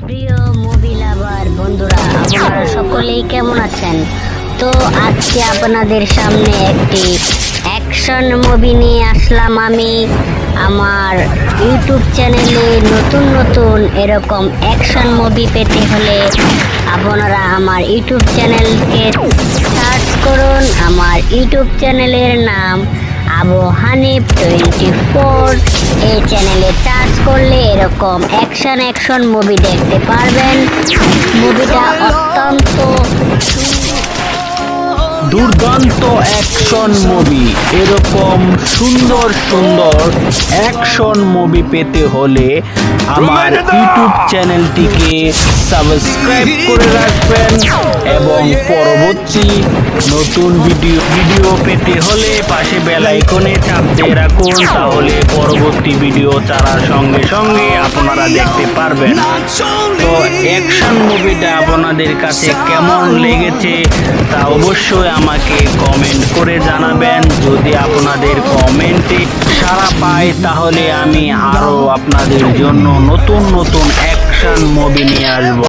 প্রিয় movie lover বন্ধুরা, আপনারা সকলেই কেমন আছেন? তো আজকে আপনাদের সামনে একটি অ্যাকশন মুভি নিয়ে আসলাম আমি। আমার ইউটিউব চ্যানেলে নতুন নতুন এরকম অ্যাকশন মুভি পেতে হলে আপনারা আমার ইউটিউব চ্যানেলকে সার্চ করুন। আমার ইউটিউব চ্যানেলের নাম আবু হানিফ 24। এই চ্যানেলে সার্চ করলে এরকম অ্যাকশন মুভি দেখতে পারবেন। মুভিটা অত্যন্ত দুর্দান্ত অ্যাকশন মুভি, এরকম সুন্দর সুন্দর অ্যাকশন মুভি পেতে হলে আমার ইউটিউব চ্যানেলটিকে সাবস্ক্রাইব করে রাখবেন এবং পরবর্তী নতুন ভিডিও পেতে হলে পাশে বেল আইকনে চাপ দিয়ে রাখুন, তাহলে পরবর্তী ভিডিও ছাড়ার সঙ্গে সঙ্গে আপনারা দেখতে পারবেন। তো অ্যাকশন মুভিটা আপনাদের কাছে কেমন লেগেছে তা অবশ্যই আমাকে কমেন্ট করে জানাবেন। যদি আপনাদের কমেন্টে সাড়া পায় তাহলে আমি আরো আপনাদের জন্য নতুন নতুন অ্যাকশন মুভি নিয়ে আসবো।